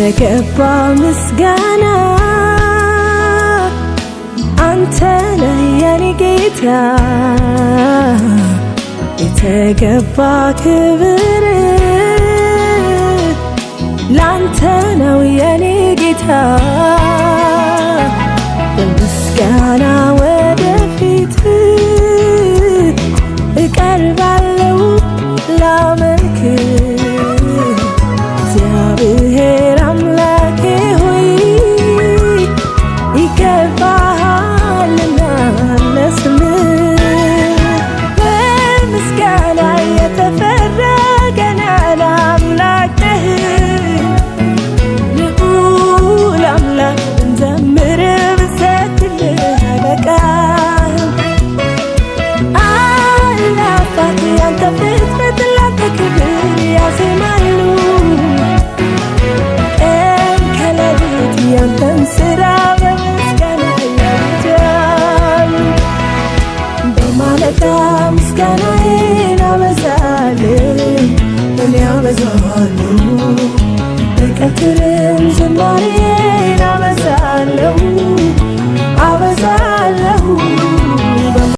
የተገባ ምስጋና አንተ ነህ የኔ ጌታ የተገባ ክብር ላንተ ነው የኔ ጌታ በምስጋና ወደፊት እቀርባለሁ ላመልክ እግዚአብሔር አምላኬ ሆይ ይገባሃልና ለስምህ በምስጋና የተፈራ ገናና አምላክ ነህ ልዑል አምላክ እንዘምር ብንሰግድልህ አይበቃህም አእላፋት ያንተ ፍጥረት ላንተ ክብር ያዜማሉ ቀን ከሌሊት ያንተን ሥራ በምስጋና ያውጃሉ በማለዳ ምስጋናዬን አበዛለሁ በቀትርም ዝማሬ